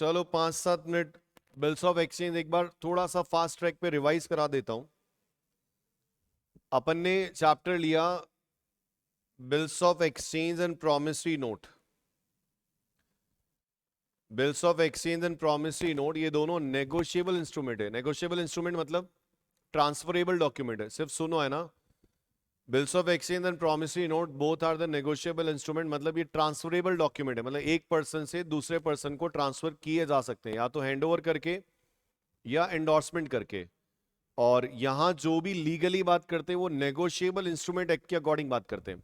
चलो 5-7 minute bills of exchange एक बार थोड़ा सा फास्ट ट्रैक पे रिवाइज करा देता हूं। अपन ने चैप्टर लिया bills of exchange and promissory note. Bills of exchange and promissory note ये दोनों नेगोशिएबल इंस्ट्रूमेंट है। नेगोशिएबल इंस्ट्रूमेंट मतलब ट्रांसफरेबल डॉक्यूमेंट है, सिर्फ सुनो है ना। Bills of exchange and promissory note both are the negotiable instrument, मतलब ये ट्रांसफरेबल डॉक्यूमेंट है, मतलब एक पर्सन से दूसरे पर्सन को ट्रांसफर किए जा सकते हैं, या तो हैंडओवर करके या एंडोर्समेंट करके। और यहां जो भी लीगली बात करते हैं वो नेगोशिएबल इंस्ट्रूमेंट एक्ट के अकॉर्डिंग बात करते हैं।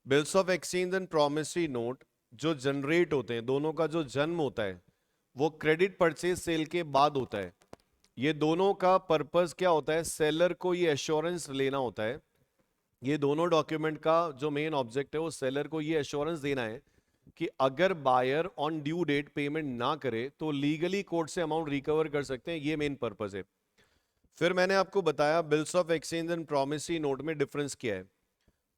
Bills of exchange and promissory note जो जनरेट होते हैं, दोनों का जो जन्म होता है वो क्रेडिट परचेज सेल के बाद होता है। ये दोनों का पर्पस क्या होता है? सेलर को ये एश्योरेंस लेना होता है। ये दोनों डॉक्यूमेंट का जो मेन ऑब्जेक्ट है वो सेलर को ये एश्योरेंस देना है कि अगर buyer on due date payment ना करे तो लीगली कोर्ट से अमाउंट रिकवर कर सकते हैं। ये मेन पर्पस है। फिर मैंने आपको बताया bills of exchange and promissory note में डिफरेंस क्या है।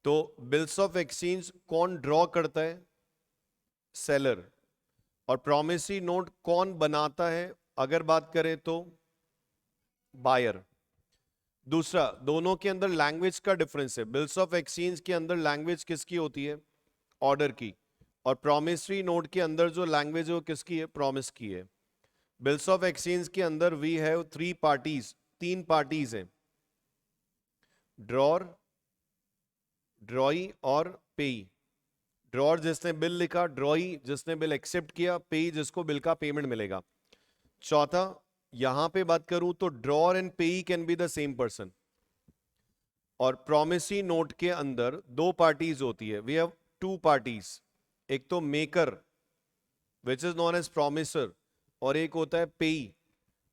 तो बिल्स ऑफ एक्सचेंज कौन ड्रॉ करता है? सेलर। और प्रॉमिसरी नोट कौन बनाता है अगर बात करें तो? बायर। दूसरा, दोनों के अंदर लैंग्वेज का डिफरेंस है। बिल्स ऑफ एक्सचेंज के अंदर लैंग्वेज किसकी होती है? ऑर्डर की। और प्रॉमिसरी नोट के अंदर जो लैंग्वेज है वो किसकी है? प्रॉमिस की है। बिल्स ऑफ एक्सचेंज के अंदर वी हैव 3 पार्टीज, 3 पार्टीज हैं, ड्रॉर, ड्रॉई और पेई। ड्रॉर जिसने बिल लिखा, ड्रॉई जिसने बिल एक्सेप्ट किया, पेई जिसको बिल का पेमेंट मिलेगा। चौथा, यहां पे बात करूं तो drawer and payee can be the same person. और प्रॉमिसरी नोट के अंदर 2 पार्टीज होती है। वी हैव 2 पार्टीज, एक तो maker which is known as promisor और एक होता है पेई।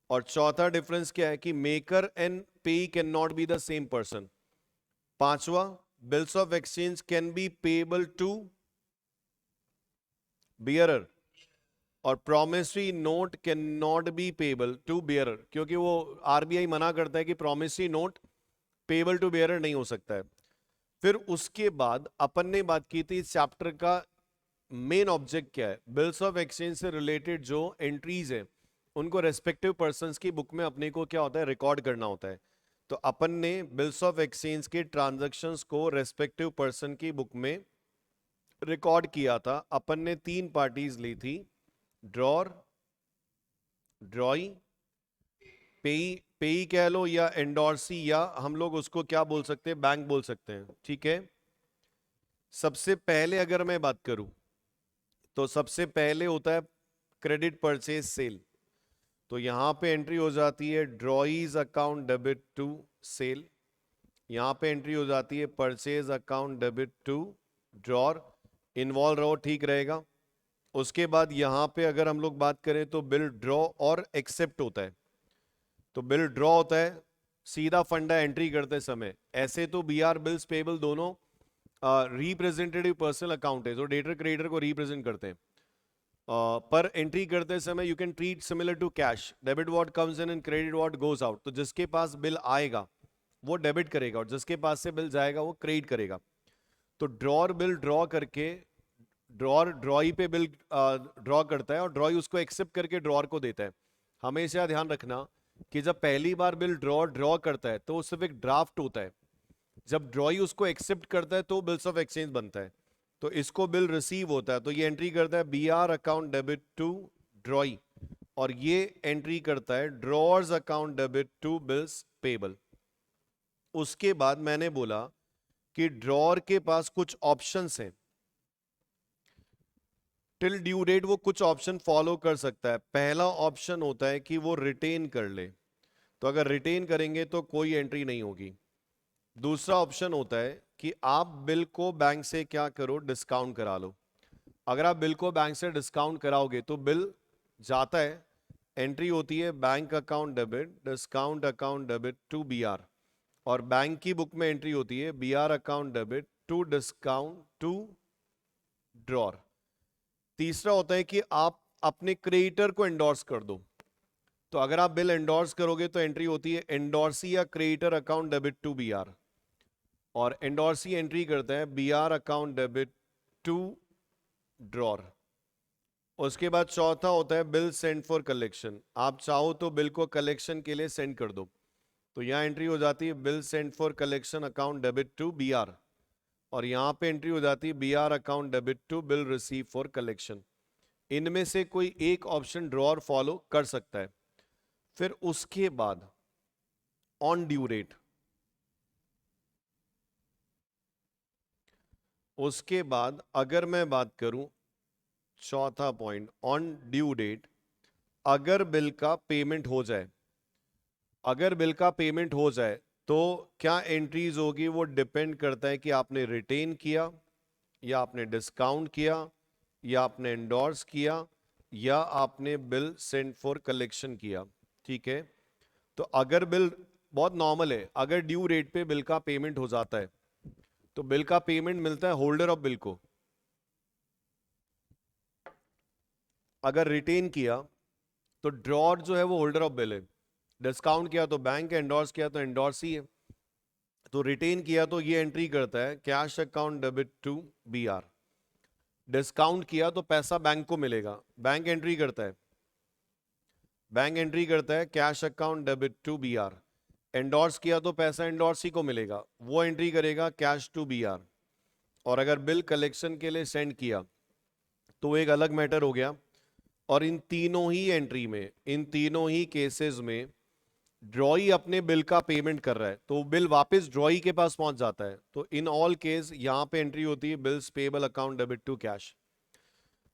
और चौथा डिफरेंस क्या है कि maker and payee can not be the same person. पांचवा, bills of exchange can be payable to bearer और promissory note can not be payable to bearer, क्योंकि वो आरबीआई मना करता है कि promissory note payable to bearer नहीं हो सकता है। फिर उसके बाद अपन ने बात की थी इस चैप्टर का मेन ऑब्जेक्ट क्या है। बिल्स ऑफ एक्सचेंज से रिलेटेड जो एंट्रीज है उनको रेस्पेक्टिव पर्संस की बुक में अपने को क्या होता है? रिकॉर्ड करना होता है। तो अपन ने बिल्स ऑफ एक्सचेंज के ट्रांजैक्शंस को रेस्पेक्टिव पर्सन की बुक में रिकॉर्ड किया था। अपन ने 3 पार्टीज ली थी, ड्रॉर, ड्रॉई, पेई। पेई कह लो या एंडोर्सी, या हम लोग उसको क्या बोल सकते हैं? बैंक बोल सकते हैं। ठीक है। सबसे पहले अगर मैं बात करूं तो सबसे पहले होता है क्रेडिट परचेज सेल। तो यहां पे एंट्री हो जाती है drawee's account debit to sale, यहां पे एंट्री हो जाती है purchase account debit to drawer. Involve रहो, ठीक रहेगा। उसके बाद यहां पे अगर हम लोग बात करें तो बिल ड्रॉ और एक्सेप्ट होता है। तो बिल ड्रॉ होता है सीधा फंडा एंट्री करते समय। ऐसे तो बीआर बिल्स पेबल दोनों रिप्रेजेंटेटिव पर्सनल अकाउंट है जो डेटर क्रेडिटर को रिप्रेजेंट करते हैं। पर एंट्री करते समय you can treat similar to cash, debit what comes in and credit what goes out. तो जिसके पास बिल आएगा वो डेबिट करेगा और जिसके पास से बिल जाएगा वो क्रेडिट करेगा। तो ड्रॉर बिल ड्रॉ करके, ड्रॉर ड्रॉई पे बिल ड्रॉ करता है और ड्रॉई उसको एक्सेप्ट करके ड्रॉर को देता है। हमेशा ध्यान रखना कि जब पहली बार बिल ड्रॉ ड्रॉ करता है तो वो सिर्फ एक ड्राफ्ट होता है। जब ड्रॉई उसको एक्सेप्ट करता है तो बिल्स ऑफ एक्सचेंज बनता है। तो इसको बिल रिसीव होता है तो ये एंट्री करता है BR account debit to drawee, और ये एंट्री करता है drawer's account debit to bills payable. उसके बाद मैंने बोला कि ड्रॉर के पास कुछ ऑप्शंस हैं। टिल ड्यू डेट वो कुछ ऑप्शन फॉलो कर सकता है। पहला ऑप्शन होता है कि वो रिटेन कर ले, तो अगर रिटेन करेंगे तो कोई एंट्री नहीं होगी। दूसरा ऑप्शन होता है कि आप बिल को बैंक से क्या करो? डिस्काउंट करा लो। अगर आप बिल को बैंक से डिस्काउंट कराओगे तो बिल जाता है, एंट्री होती है bank account debit discount account debit to BR, और बैंक की बुक में एंट्री होती है BR account debit to discount to drawer. तीसरा होता है कि आप अपने क्रेडिटर को एंडोर्स कर दो। तो अगर आप बिल एंडोर्स करोगे तो एंट्री होती है एंडोर्सी या creditor account debit to BR, और एंडोर्सी एंट्री करता है BR account debit to drawer. उसके बाद चौथा होता है बिल सेंड फॉर कलेक्शन। आप चाहो तो बिल को कलेक्शन के लिए सेंड कर दो, तो यहाँ एंट्री हो जाती है bill send for collection account debit to BR, और यहाँ पे एंट्री हो जाती है BR account debit to bill receive for collection. इनमें से कोई एक ऑप्शन ड्रॉर फॉलो कर सकता है। फिर उसके बाद ऑन ड्यू डेट, उसके बाद अगर मैं बात करूं चौथा पॉइंट ऑन ड्यू डेट, अगर बिल का पेमेंट हो जाए, अगर बिल का पेमेंट हो जाए तो क्या एंट्रीज होगी, वो डिपेंड करता है कि आपने रिटेन किया या आपने डिस्काउंट किया या आपने एंडोर्स किया या आपने बिल सेंड फॉर कलेक्शन किया। ठीक है, तो अगर बिल बहुत नॉर्मल है, अगर ड्यू रेट पे बिल का पेमेंट हो जाता है तो बिल का पेमेंट मिलता है होल्डर ऑफ बिल को। अगर रिटेन किया तो ड्रॉर जो है वो होल्डर ऑफ बिल है, डिस्काउंट किया तो बैंक, एंडोर्स किया तो एंडोर्सी है, तो रिटेन किया तो ये एंट्री करता है cash account debit to BR. Discount किया तो पैसा बैंक को मिलेगा, बैंक एंट्री करता है, बैंक एंट्री करता है cash account debit to BR. Endorse किया तो पैसा एंडोर्सी को मिलेगा, वो एंट्री करेगा कैश टू बीआर। और अगर बिल कलेक्शन के लिए सेंड किया तो एक अलग मैटर हो गया। और इन तीनों ही एंट्री में, इन तीनों ही केसेस में ड्रॉई अपने बिल का पेमेंट कर रहा है तो बिल वापस ड्रॉई के पास पहुंच जाता है। तो इन ऑल केस यहां पे एंट्री होती है bills payable account debit to cash.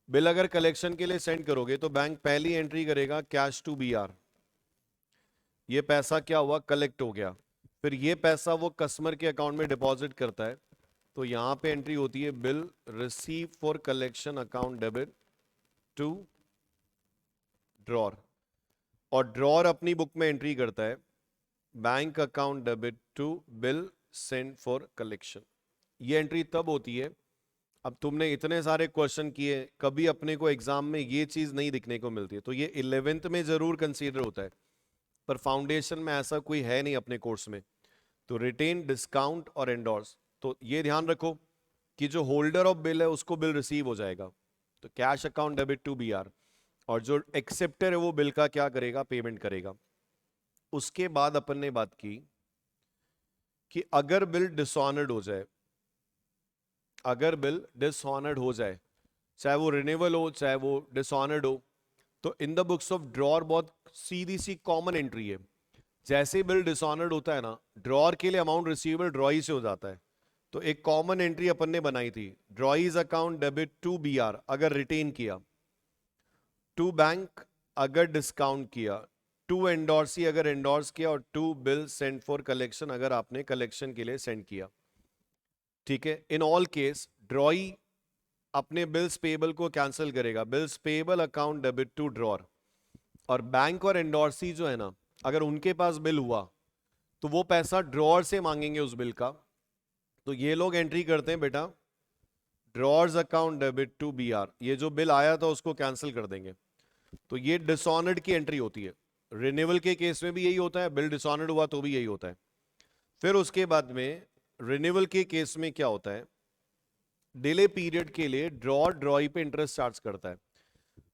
Bill अगर कलेक्शन के लिए सेंड करोगे तो बैंक पहली एंट्री करेगा कैश टू बीआर, ये पैसा क्या हुआ, कलेक्ट हो गया। फिर ये पैसा वो कस्टमर के अकाउंट में डिपॉजिट करता है, तो यहां पे एंट्री होती है bill receive for collection account debit to drawer. और ड्रॉर अपनी बुक में एंट्री करता है bank account debit to bill send for collection. ये एंट्री तब होती है, अब तुमने इतने सारे क्वेश्चन किए, कभी अपने को एग्जाम में ये चीज नहीं दिखने को मिलती है, तो ये 11th में जरूर कंसीडर होता है, पर फाउंडेशन में ऐसा कोई है नहीं अपने कोर्स में। तो रिटेन, डिस्काउंट और एंडोर्स, तो ये ध्यान रखो कि जो होल्डर ऑफ बिल है उसको बिल रिसीव हो जाएगा, तो cash account debit to BR, और जो एक्सेप्टर है वो बिल का क्या करेगा, पेमेंट करेगा। उसके बाद अपन ने बात की कि अगर बिल डिसऑनर्ड हो जाए, अगर बिल डिसऑनर्ड हो जाए, चाहे वो रिन्यूअल हो चाहे वो डिसऑनर्ड हो, तो in the books of drawer बहुत सीधी सी कॉमन एंट्री है। जैसे बिल डिसऑनर्ड होता है ना, ड्रॉर के लिए अमाउंट रिसीवेबल ड्रॉई से हो जाता है। तो एक कॉमन एंट्री अपन ने बनाई थी, drawee's account debit to BR अगर रिटेन किया, टू बैंक अगर डिस्काउंट किया, टू एंडोर्सी अगर एंडोर्स किया, और to bill send for collection अगर आपने कलेक्शन के लिए सेंड किया। ठीक है, इन ऑल केस ड्रॉई अपने बिल्स पेबल को कैंसिल करेगा, bills payable account debit to drawer. और बैंक और एंडोर्सी जो है ना, अगर उनके पास बिल हुआ तो वो पैसा ड्रॉर से मांगेंगे उस बिल का, तो ये लोग एंट्री करते हैं बेटा drawer's account debit to BR, ये जो बिल आया था उसको कैंसिल कर देंगे। तो ये डिसऑनर्ड की एंट्री होती है। रिन्यूअल के केस में भी यही होता है, बिल डिसऑनर्ड हुआ तो भी यही होता है। फिर उसके बाद में रिन्यूअल के केस में क्या होता है, डिले पीरियड के लिए ड्रॉर ड्रॉई पे इंटरेस्ट चार्ज करता है,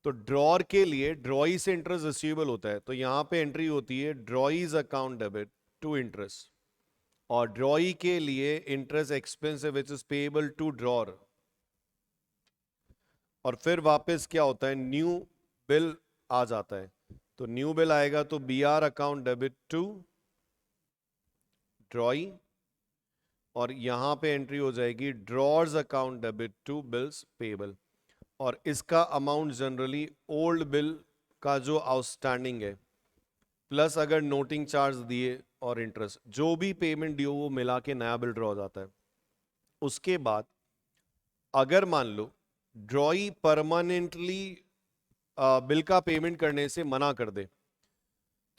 तो ड्रॉर के लिए ड्रॉई से इंटरेस्ट रिसीवेबल होता है, तो यहां पे एंट्री होती है drawee's account debit to interest. और ड्रॉई के लिए interest expense which is payable to drawer. और फिर वापस क्या होता है, न्यू बिल आ जाता है, तो न्यू बिल आएगा तो BR account debit to drawee, और यहां पे एंट्री हो जाएगी drawer's account debit to bills payable. और इसका अमाउंट जनरली ओल्ड बिल का जो आउटस्टैंडिंग है प्लस अगर नोटिंग चार्ज दिए और इंटरेस्ट, जो भी पेमेंट ड्यू वो मिला के नया बिल ड्रॉ हो जाता है। उसके बाद अगर मान लो ड्रॉई परमानेंटली बिल का पेमेंट करने से मना कर दे,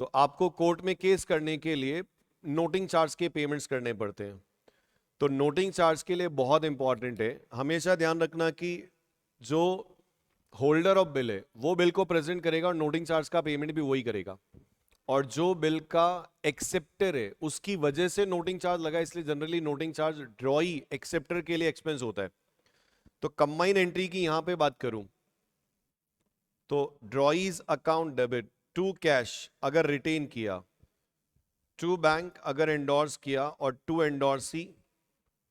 तो आपको कोर्ट में केस करने के लिए नोटिंग चार्ज के पेमेंट्स करने पड़ते हैं। तो नोटिंग चार्ज के लिए बहुत इंपॉर्टेंट है, हमेशा ध्यान रखना कि जो होल्डर ऑफ बिल है वो बिल को प्रेजेंट करेगा और नोटिंग चार्ज का पेमेंट भी वही करेगा, और जो बिल का एक्सेप्टर है उसकी वजह से नोटिंग चार्ज लगा, इसलिए जनरली नोटिंग चार्ज ड्रॉई एक्सेप्टर के लिए एक्सपेंस होता है। तो कंबाइन एंट्री की यहां पे बात करूं तो drawee's account debit to cash अगर रिटेन किया, टू बैंक अगर एंडोर्स किया, और टू एंडोर्सी,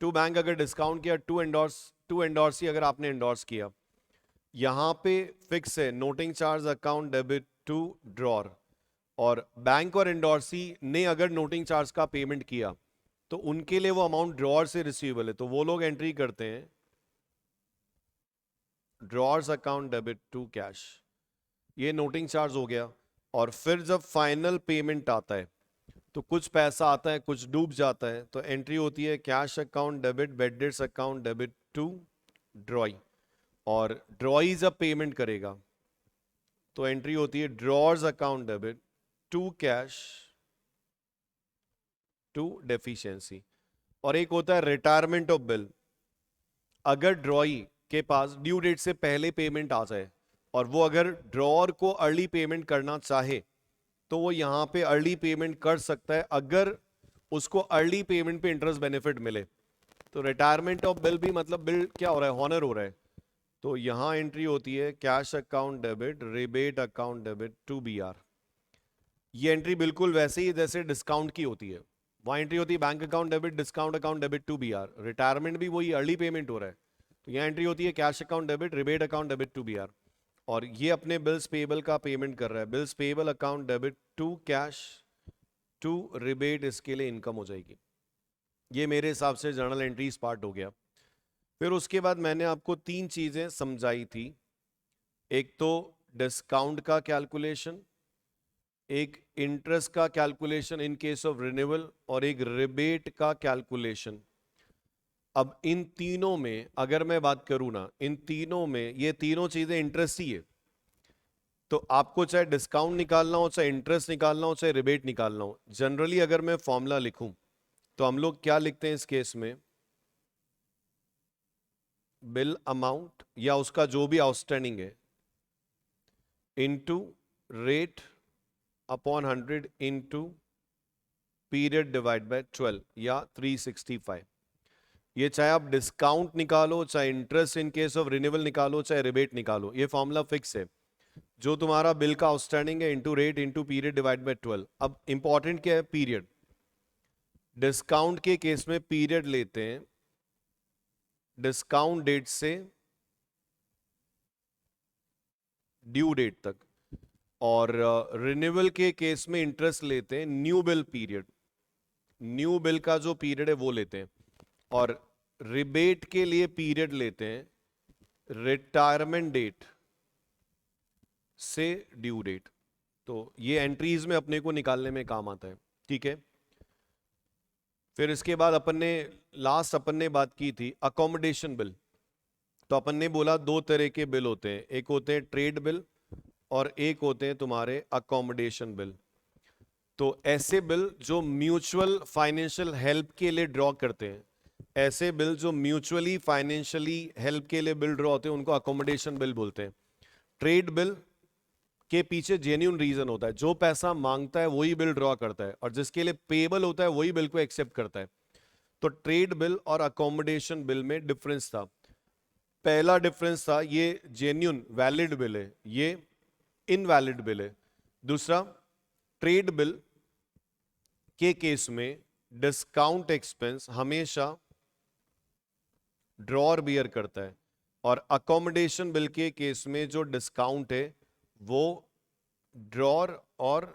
टू बैंक अगर डिस्काउंट किया, टू एंडोर्सी अगर आपने एंडोर्स किया, यहां पे फिक्स है noting charge account debit to drawer. और बैंक और एंडोर्सी ने अगर नोटिंग चार्ज का पेमेंट किया तो उनके लिए वो अमाउंट ड्रॉर से रिसीवेबल है, तो वो लोग एंट्री करते हैं drawer's account debit to cash, ये नोटिंग चार्ज हो गया। और फिर जब फाइनल पेमेंट आता है तो कुछ पैसा आता है, कुछ डूब जाता है, तो एंट्री होती है cash account debit bad debts account debit to drawee. और ड्रॉई जब पेमेंट करेगा तो एंट्री होती है drawer's account debit to cash to deficiency. और एक होता है रिटायरमेंट ऑफ बिल, अगर ड्रॉई के पास ड्यू डेट से पहले पेमेंट आ जाए और वो अगर ड्रॉर को अर्ली पेमेंट करना चाहे तो वो यहां पे अर्ली पेमेंट कर सकता है, अगर उसको अर्ली पेमेंट पे इंटरेस्ट बेनिफिट मिले। तो रिटायरमेंट ऑफ बिल भी मतलब बिल क्या हो रहा है, हॉनर हो रहा है, तो यहां एंट्री होती है cash account debit rebate account debit to BR. ये एंट्री बिल्कुल वैसे ही जैसे डिस्काउंट की होती है, वहां एंट्री होती है bank account debit discount account debit to BR. Retirement भी वही अर्ली पेमेंट हो रहा है, तो यहां एंट्री होती है cash account debit rebate account debit to BR. और ये अपने बिल्स पेबल का पेमेंट कर रहा है, bills payable account debit to cash to rebate, इसके लिए इनकम हो जाएगी। ये मेरे हिसाब से जर्नल एंट्रीज पार्ट हो गया। फिर उसके बाद मैंने आपको तीन चीजें समझाई थी, एक तो डिस्काउंट का कैलकुलेशन, एक इंटरेस्ट का calculation in case of renewal, और एक रिबेट का कैलकुलेशन। अब इन तीनों में अगर मैं बात करूं ना, इन तीनों में ये तीनों चीजें इंटरेस्ट ही है, तो आपको चाहे डिस्काउंट निकालना हो, चाहे इंटरेस्ट निकालना हो, चाहे रिबेट निकालना हो, जनरली अगर मैं फॉर्मूला लिखूं तो हम लोग क्या लिखते हैं इस केस में, बिल अमाउंट या उसका जो भी आउटस्टैंडिंग है into rate upon 100 into period divide by 12 या 365। ये चाहे आप डिस्काउंट निकालो, चाहे interest in case of renewal निकालो, चाहे रिबेट निकालो, ये फॉर्मूला फिक्स है। जो तुम्हारा बिल का आउटस्टैंडिंग है into rate into period divide by 12। अब इंपॉर्टेंट क्या है, पीरियड। डिस्काउंट के केस में पीरियड लेते हैं डिस्काउंट डेट से ड्यू डेट तक, और रिन्यूअल के केस में इंटरेस्ट लेते हैं new bill period, new bill का जो पीरियड है वो लेते हैं, और रिबेट के लिए पीरियड लेते हैं रिटायरमेंट डेट से ड्यू डेट। तो ये एंट्रीज में अपने को निकालने में काम आता है, ठीक है। फिर इसके बाद अपन ने बात की थी अकोमोडेशन बिल। तो अपन ने बोला दो तरह के बिल होते हैं, एक होते हैं ट्रेड बिल और एक होते हैं तुम्हारे अकोमोडेशन बिल। तो ऐसे बिल जो म्यूचुअल फाइनेंशियल हेल्प के लिए ड्रॉ करते हैं, ऐसे बिल जो म्यूचुअली फाइनेंशियली हेल्प के लिए बिल ड्रॉ होते हैं, उनको अकोमोडेशन बिल बोलते हैं। ट्रेड बिल के पीछे जेन्युइन रीजन होता है, जो पैसा मांगता है वही बिल ड्रॉ करता है, और जिसके लिए पेबल होता है वही बिल को एक्सेप्ट करता है। तो ट्रेड बिल और अकोमोडेशन बिल में डिफरेंस था। पहला डिफरेंस था ये जेन्युइन वैलिड बिल है, ये इनवैलिड बिल है। दूसरा, ट्रेड बिल के केस में डिस्काउंट एक्सपेंस हमेशा ड्रॉर बियर करता है, और अकोमोडेशन बिल के केस में जो डिस्काउंट है वो ड्रॉर और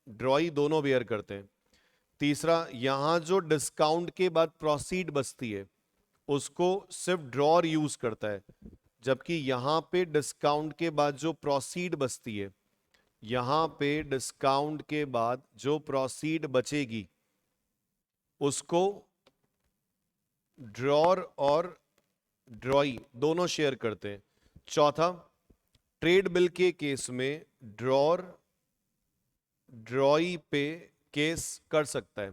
ड्रॉई दोनों बियर करते हैं। तीसरा, यहां जो डिस्काउंट के बाद प्रोसीड बचती है उसको सिर्फ ड्रॉर यूज करता है, जबकि यहां पे डिस्काउंट के बाद जो प्रोसीड बचती है, यहां पे डिस्काउंट के बाद जो प्रोसीड बचेगी उसको ड्रॉर और ड्रॉई दोनों शेयर करते हैं। चौथा, ट्रेड बिल के केस में ड्रॉर ड्रॉई पे केस कर सकता है,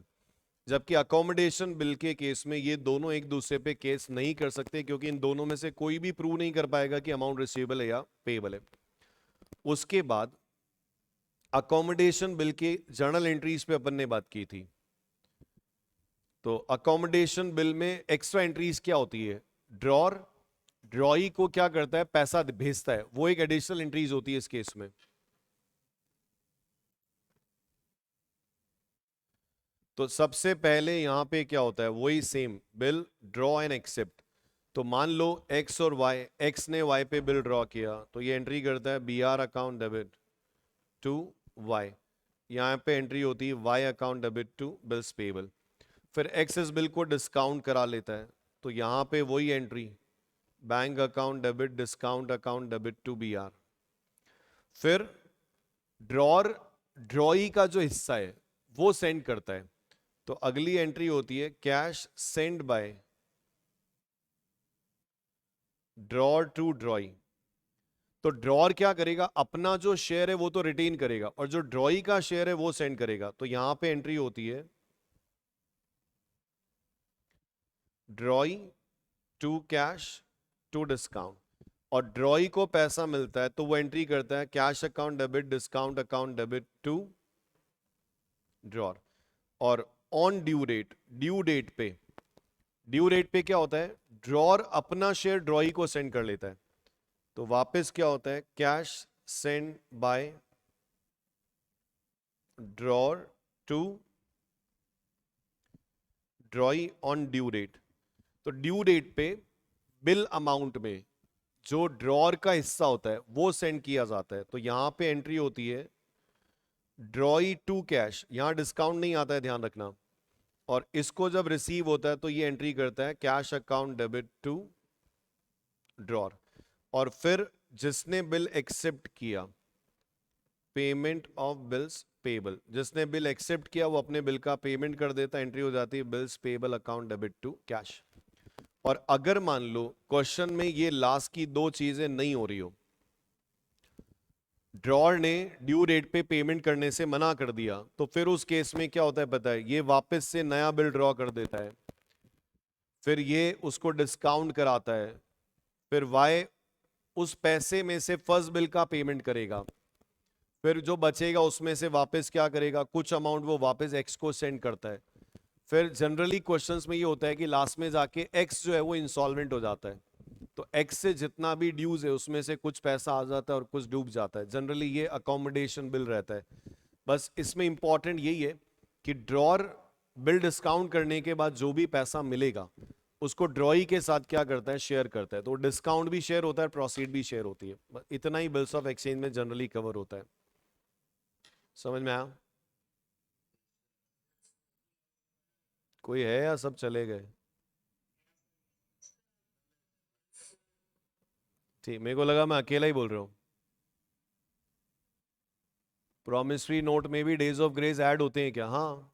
जबकि अकोमोडेशन बिल के केस में ये दोनों एक दूसरे पे केस नहीं कर सकते, क्योंकि इन दोनों में से कोई भी प्रूव नहीं कर पाएगा कि अमाउंट रिसीवेबल है या पेएबल है। उसके बाद अकोमोडेशन बिल के जर्नल एंट्रीज पे अपन ने बात की थी। तो अकोमोडेशन बिल में एक्स्ट्रा एंट्रीज क्या होती है, ड्रॉर ड्रॉई को क्या करता है, पैसा भेजता है, वो एक एडिशनल एंट्रीज होती है इस केस में। तो सबसे पहले यहां पे क्या होता है, वही same bill draw and accept. तो मान लो एक्स और वाई, एक्स ने वाई पे बिल ड्रॉ किया तो ये एंट्री करता है B R account debit to Y. यहाँ पे एंट्री होती है Y account debit to bills payable. फिर एक्स इस बिल को डिस्काउंट करा लेता है तो यहाँ पे वही entry bank account debit discount account debit to B R. फिर ड्रॉर ड्रॉई का जो हिस्सा है वो सेंड करता है, तो अगली एंट्री होती है cash send by drawer to drawee. तो ड्रॉर क्या करेगा, अपना जो शेयर है वो तो रिटेन करेगा और जो ड्रॉई का शेयर है वो सेंड करेगा। तो यहां पे एंट्री होती है drawee to cash to discount, और ड्रॉई को पैसा मिलता है तो वो एंट्री करता है cash account debit discount account debit to drawer. और on due date, due date पे क्या होता है, ड्रॉर अपना शेयर ड्रॉई को सेंड कर लेता है, तो वापस क्या होता है cash send by drawer to drawee on due date. तो ड्यू डेट पे बिल अमाउंट में जो ड्रॉर का हिस्सा होता है वो सेंड किया जाता है। तो यहां पे एंट्री होती है ड्रॉई टू कैश, यहां डिस्काउंट नहीं आता है ध्यान रखना, और इसको जब रिसीव होता है तो ये एंट्री करता है cash account debit to drawer. और फिर जिसने बिल एक्सेप्ट किया पेमेंट ऑफ बिल्स पेबल, जिसने बिल एक्सेप्ट किया वो अपने बिल का पेमेंट कर देता है, एंट्री हो जाती है bills payable account debit to cash. और अगर मान लो क्वेश्चन में ये लास्ट की दो चीजें नहीं हो रही हो, ड्रॉर ने ड्यू डेट पे पेमेंट करने से मना कर दिया, तो फिर उस केस में क्या होता है पता है, ये वापस से नया बिल ड्रॉ कर देता है, फिर ये उसको डिस्काउंट कराता है, फिर वाई उस पैसे में से फर्स्ट बिल का पेमेंट करेगा, फिर जो बचेगा उसमें से वापस क्या करेगा, कुछ अमाउंट वो वापस एक्स को सेंड करता है। फिर जनरली क्वेश्चंस में ये होता है कि लास्ट में जाके एक्स जो है वो इंसॉल्वेंट हो जाता है, तो एक्स से जितना भी ड्यूज है उसमें से कुछ पैसा आ जाता है और कुछ डूब जाता है। जनरली ये अकोमोडेशन बिल रहता है। बस इसमें इंपॉर्टेंट यही है कि ड्रॉर बिल डिस्काउंट करने के बाद जो भी पैसा मिलेगा उसको ड्रॉई के साथ क्या करता है, शेयर करता है। तो डिस्काउंट भी शेयर होता है, प्रोसीड भी शेयर होती है। बस इतना ही बिल्स ऑफ एक्सचेंज में जनरली कवर होता है। समझ में आया? कोई है या सब चले गए? ठीक, मेरे को लगा मैं अकेला ही बोल रहा हूँ। प्रॉमिसरी नोट में भी डेज ऑफ ग्रेस ऐड होते हैं क्या? हाँ,